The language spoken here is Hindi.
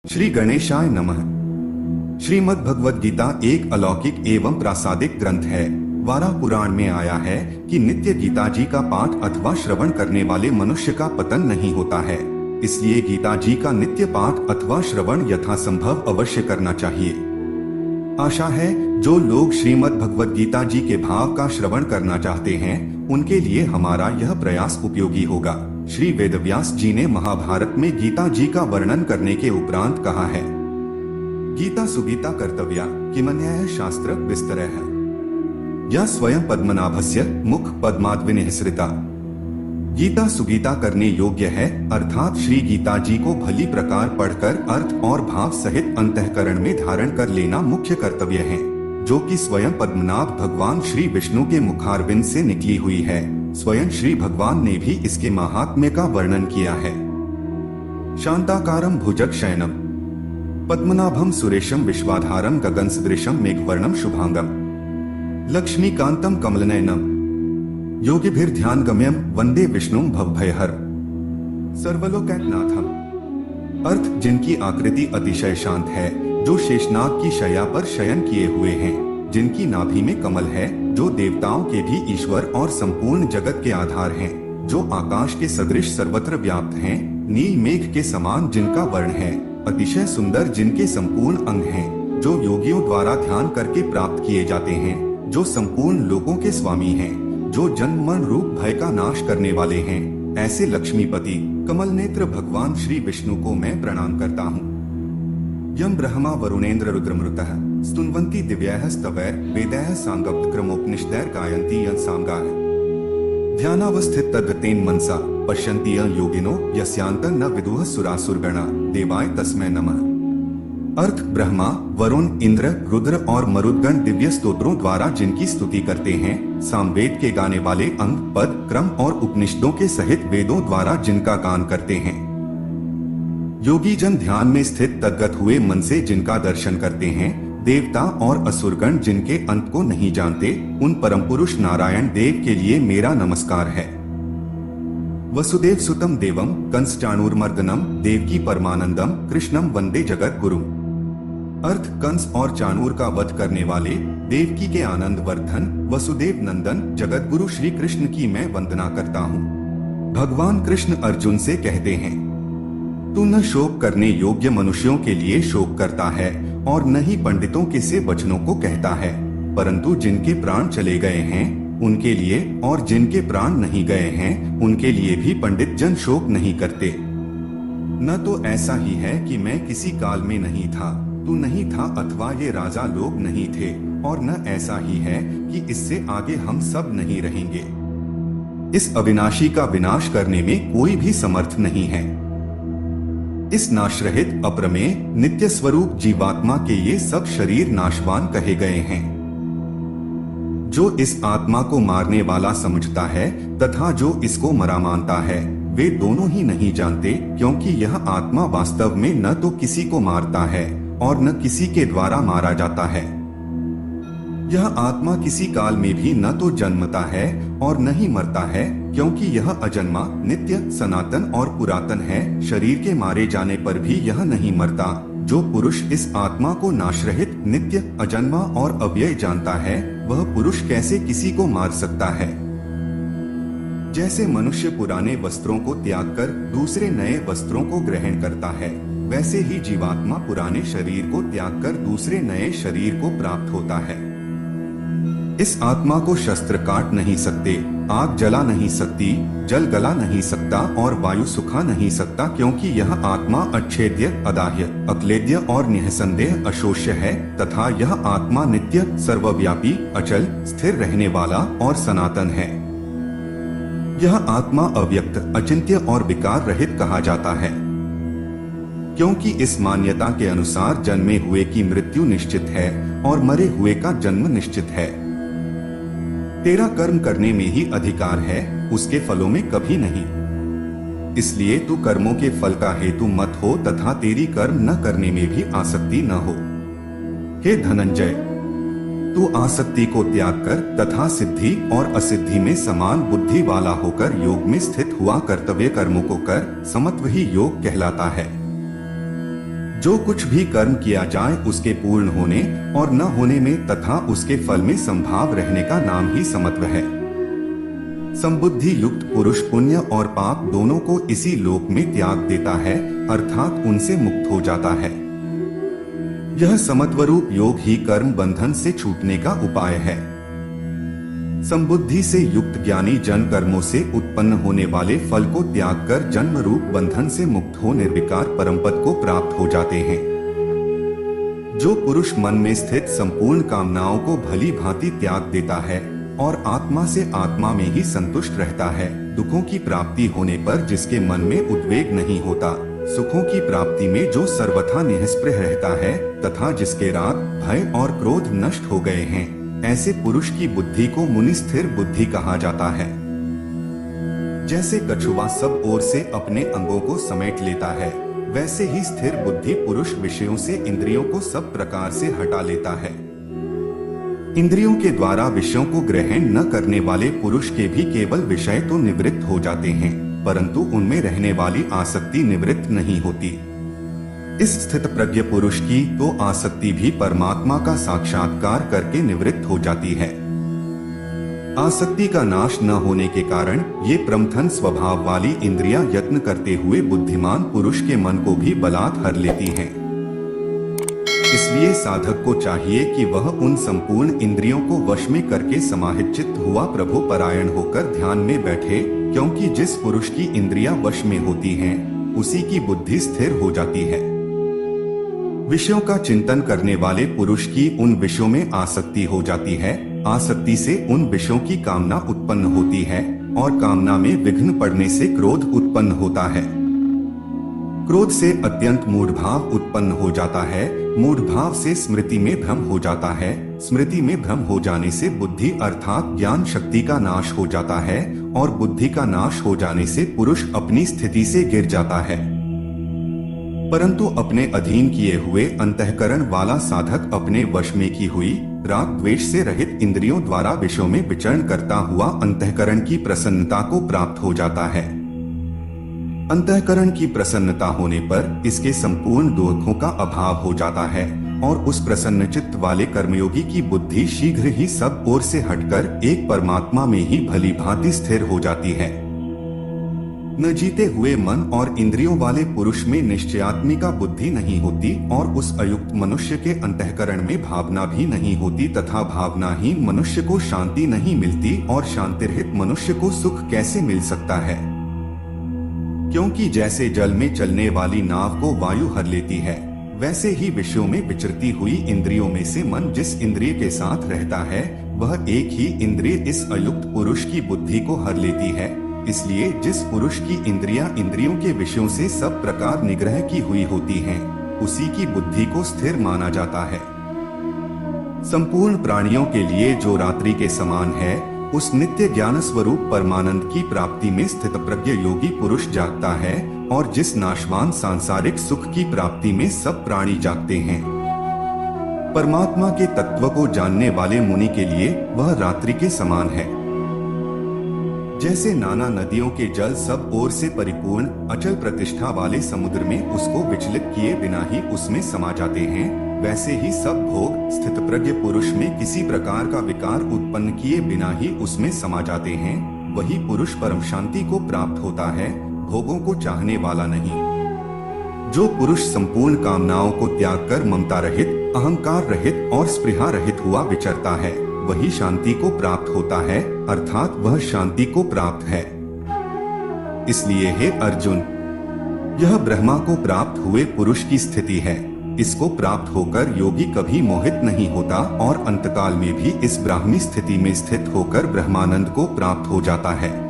श्री गणेशाय नमः। श्रीमद् भगवद गीता एक अलौकिक एवं प्रासादिक ग्रंथ है। वाराह पुराण में आया है कि नित्य गीता जी का पाठ अथवा श्रवण करने वाले मनुष्य का पतन नहीं होता है। इसलिए गीता जी का नित्य पाठ अथवा श्रवण यथासंभव अवश्य करना चाहिए। आशा है जो लोग श्रीमद् भगवद गीता जी के भाव का श्रवण करना चाहते हैं उनके लिए हमारा यह प्रयास उपयोगी होगा। श्री वेदव्यास जी ने महाभारत में गीता जी का वर्णन करने के उपरांत कहा है, गीता सुगीता कर्तव्या किमन्यः शास्त्र विस्तरः या स्वयं पद्मनाभस्य मुख पद्माद्विनिःसृता। गीता सुगीता करने योग्य है, अर्थात श्री गीता जी को भली प्रकार पढ़कर अर्थ और भाव सहित अंतःकरण में धारण कर लेना मुख्य कर्तव्य है, जो कि स्वयं पद्मनाभ भगवान श्री विष्णु के मुखारविंद से निकली हुई है। स्वयं श्री भगवान ने भी इसके महात्म्य का वर्णन किया है। शांताकारं भुजगशयनं पद्मनाभं सुरेशं विश्वाधारं गगनसदृशं मेघवर्णं शुभांगं लक्ष्मीकांतं कमलनयनं योगिभिर्ध्यानगम्यं वंदे विष्णुं भवभयहर सर्वलोकैकनाथम्। अर्थ, जिनकी आकृति अतिशय शांत है, जो शेषनाग की शैया पर शयन किए हुए हैं, जिनकी नाभि में कमल है, जो देवताओं के भी ईश्वर और संपूर्ण जगत के आधार हैं, जो आकाश के सदृश सर्वत्र व्याप्त हैं, नील मेघ के समान जिनका वर्ण है, अतिशय सुंदर जिनके संपूर्ण अंग हैं, जो योगियों द्वारा ध्यान करके प्राप्त किए जाते हैं, जो संपूर्ण लोकों के स्वामी हैं, जो जन्म मरण रूप भय का नाश करने वाले हैं, ऐसे लक्ष्मीपति कमल नेत्र भगवान श्री विष्णु को मैं प्रणाम करता हूँ। यम ब्रह्मा वरुणेन्द्र रुद्रमृतः स्तुन्वन्ति दिव्यैः स्तवैः वेदैः साङ्गपक्रमोपनिषदैः गायन्ति यं साङ्गाः ध्यानावस्थित तद्गतेन मनसा पश्यन्ति यं योगिनो यस्यान्तं न विदुः सुरासुरगणा देवाय तस्मै नमः। अर्थ, ब्रह्मा, वरुण, इंद्र, रुद्र और मरुदगण दिव्य स्तोत्रों द्वारा जिनकी स्तुति करते हैं, सामवेद के गाने वाले अंग, पद, क्रम और उपनिषदों के सहित वेदों द्वारा जिनका गान करते हैं, योगी जन ध्यान में स्थित तद्गत हुए मन से जिनका दर्शन करते हैं, देवता और असुरगण जिनके अंत को नहीं जानते, उन परम पुरुष नारायण देव के लिए मेरा नमस्कार है। वसुदेव सुतम देवम कंस-चाणूरमर्दनम देवकी परमानंदम कृष्णम वंदे जगत गुरु। अर्थ, कंस और चाणूर का वध करने वाले, देवकी के आनंद वर्धन, वसुदेव नंदन जगत गुरु श्री कृष्ण की मैं वंदना करता हूँ। भगवान कृष्ण अर्जुन से कहते हैं, तू न शोक करने योग्य मनुष्यों के लिए शोक करता है और न ही पंडितों के से वचनों को कहता है, परंतु जिनके प्राण चले गए हैं उनके लिए और जिनके प्राण नहीं गए हैं उनके लिए भी पंडित जन शोक नहीं करते। न तो ऐसा ही है कि मैं किसी काल में नहीं था, तू नहीं था अथवा ये राजा लोग नहीं थे, और न ऐसा ही है कि इससे आगे हम सब नहीं रहेंगे। इस अविनाशी का विनाश करने में कोई भी समर्थ नहीं है। इस नाशरहित अप्रमेय नित्य स्वरूप जीवात्मा के ये सब शरीर नाशवान कहे गए हैं। जो इस आत्मा को मारने वाला समझता है तथा जो इसको मरा मानता है, वे दोनों ही नहीं जानते, क्योंकि यह आत्मा वास्तव में न तो किसी को मारता है और न किसी के द्वारा मारा जाता है। यह आत्मा किसी काल में भी न तो जन्मता है और न ही मरता है, क्योंकि यह अजन्मा, नित्य, सनातन और पुरातन है। शरीर के मारे जाने पर भी यह नहीं मरता। जो पुरुष इस आत्मा को नाशरहित, नित्य, अजन्मा और अव्यय जानता है, वह पुरुष कैसे किसी को मार सकता है। जैसे मनुष्य पुराने वस्त्रों को त्याग कर दूसरे नए वस्त्रों को ग्रहण करता है, वैसे ही जीवात्मा पुराने शरीर को त्याग कर दूसरे नए शरीर को प्राप्त होता है। इस आत्मा को शस्त्र काट नहीं सकते, आग जला नहीं सकती, जल गला नहीं सकता और वायु सुखा नहीं सकता, क्योंकि यह आत्मा अच्छेद्य, अदाह्य, अक्लेद्य और निःसंदेह अशोष्य है तथा यह आत्मा नित्य, सर्वव्यापी, अचल, स्थिर रहने वाला और सनातन है। यह आत्मा अव्यक्त, अचिंत्य और विकार रहित कहा जाता है, क्योंकि इस मान्यता के अनुसार जन्मे हुए की मृत्यु निश्चित है और मरे हुए का जन्म निश्चित है। तेरा कर्म करने में ही अधिकार है, उसके फलों में कभी नहीं। इसलिए तू कर्मों के फल का हेतु मत हो तथा तेरी कर्म न करने में भी आसक्ति न हो। हे धनंजय, तू आसक्ति को त्याग कर तथा सिद्धि और असिद्धि में समान बुद्धि वाला होकर योग में स्थित हुआ कर्तव्य कर्मों को कर, समत्व ही योग कहलाता है। जो कुछ भी कर्म किया जाए उसके पूर्ण होने और न होने में तथा उसके फल में संभाव रहने का नाम ही समत्व है। संबुद्धि युक्त पुरुष पुण्य और पाप दोनों को इसी लोक में त्याग देता है, अर्थात उनसे मुक्त हो जाता है। यह समत्वरूप योग ही कर्म बंधन से छूटने का उपाय है। संबुद्धि से युक्त ज्ञानी जन कर्मों से उत्पन्न होने वाले फल को त्याग कर जन्म रूप बंधन से मुक्त हो निर्विकार परमपद को प्राप्त हो जाते हैं। जो पुरुष मन में स्थित संपूर्ण कामनाओं को भली भांति त्याग देता है और आत्मा से आत्मा में ही संतुष्ट रहता है, दुखों की प्राप्ति होने पर जिसके मन में उद्वेग नहीं होता, सुखों की प्राप्ति में जो सर्वथा निःस्पृह रहता है तथा जिसके राग, भय और क्रोध नष्ट हो गए हैं, ऐसे पुरुष की बुद्धि को मुनि स्थिर बुद्धि कहा जाता है। जैसे कछुआ सब ओर से अपने अंगों को समेट लेता है, वैसे ही स्थिर बुद्धि पुरुष विषयों से इंद्रियों को सब प्रकार से हटा लेता है। इंद्रियों के द्वारा विषयों को ग्रहण न करने वाले पुरुष के भी केवल विषय तो निवृत्त हो जाते हैं, परंतु उनमें रहने वाली आसक्ति निवृत्त नहीं होती। इस स्थित प्रज्ञ पुरुष की तो आसक्ति भी परमात्मा का साक्षात्कार करके निवृत्त हो जाती है। आसक्ति का नाश न होने के कारण ये प्रमथन स्वभाव वाली इंद्रियां यत्न करते हुए बुद्धिमान पुरुष के मन को भी बलात् हर लेती हैं। इसलिए साधक को चाहिए कि वह उन संपूर्ण इंद्रियों को वश में करके समाहित चित्त हुआ प्रभु परायण होकर ध्यान में बैठे, क्योंकि जिस पुरुष की इंद्रियां वश में होती हैं, उसी की बुद्धि स्थिर हो जाती है। विषयों का चिंतन करने वाले पुरुष की उन विषयों में आसक्ति हो जाती है। आसक्ति से उन विषयों की कामना उत्पन्न होती है और कामना में विघ्न पड़ने से क्रोध उत्पन्न होता है। क्रोध से अत्यंत मूढ़भाव उत्पन्न हो जाता है। मूढ़भाव से स्मृति में भ्रम हो जाता है। स्मृति में भ्रम हो जाने से बुद्धि अर्थात ज्ञान शक्ति का नाश हो जाता है और बुद्धि का नाश हो जाने से पुरुष अपनी स्थिति से गिर जाता है। परंतु अपने अधीन किए हुए अंतःकरण वाला साधक अपने वश में की हुई राग द्वेष से रहित इंद्रियों द्वारा विषयों में विचरण करता हुआ अंतःकरण की प्रसन्नता को प्राप्त हो जाता है। अंतःकरण की प्रसन्नता होने पर इसके संपूर्ण दुखों का अभाव हो जाता है और उस प्रसन्न चित्त वाले कर्मयोगी की बुद्धि शीघ्र ही सब ओर से हटकर एक परमात्मा में ही भली भांति स्थिर हो जाती है। न जीते हुए मन और इंद्रियों वाले पुरुष में निश्चयात्मिका बुद्धि नहीं होती और उस अयुक्त मनुष्य के अंतःकरण में भावना भी नहीं होती तथा भावनाहीन मनुष्य को शांति नहीं मिलती और शांतिरहित मनुष्य को सुख कैसे मिल सकता है। क्योंकि जैसे जल में चलने वाली नाव को वायु हर लेती है, वैसे ही विषयों में विचरती हुई इंद्रियों में से मन जिस इंद्रिय के साथ रहता है, वह एक ही इंद्रिय इस अयुक्त पुरुष की बुद्धि को हर लेती है। इसलिए जिस पुरुष की इंद्रियां इंद्रियों के विषयों से सब प्रकार निग्रह की हुई होती हैं, उसी की बुद्धि को स्थिर माना जाता है। संपूर्ण प्राणियों के लिए जो रात्रि के समान है, उस नित्य ज्ञान स्वरूप परमानंद की प्राप्ति में स्थित प्रज्ञ योगी पुरुष जागता है और जिस नाशवान सांसारिक सुख की प्राप्ति में सब प्राणी जागते हैं। परमात्मा के तत्व को जानने वाले मुनि के लिए वह रात्रि के समान है। जैसे नाना नदियों के जल सब ओर से परिपूर्ण अचल प्रतिष्ठा वाले समुद्र में उसको विचलित किए बिना ही उसमें समा जाते हैं, वैसे ही सब भोग स्थित प्रज्ञ पुरुष में किसी प्रकार का विकार उत्पन्न किए बिना ही उसमें समा जाते हैं। वही पुरुष परम शांति को प्राप्त होता है, भोगों को चाहने वाला नहीं। जो पुरुष संपूर्ण कामनाओं को त्याग कर ममता रहित, अहंकार रहित और स्पृहा रहित हुआ विचरता है, वही शांति को प्राप्त होता है, अर्थात वह शांति को प्राप्त है। इसलिए हे अर्जुन, यह ब्रह्मा को प्राप्त हुए पुरुष की स्थिति है। इसको प्राप्त होकर योगी कभी मोहित नहीं होता और अंतकाल में भी इस ब्राह्मी स्थिति में स्थित होकर ब्रह्मानंद को प्राप्त हो जाता है।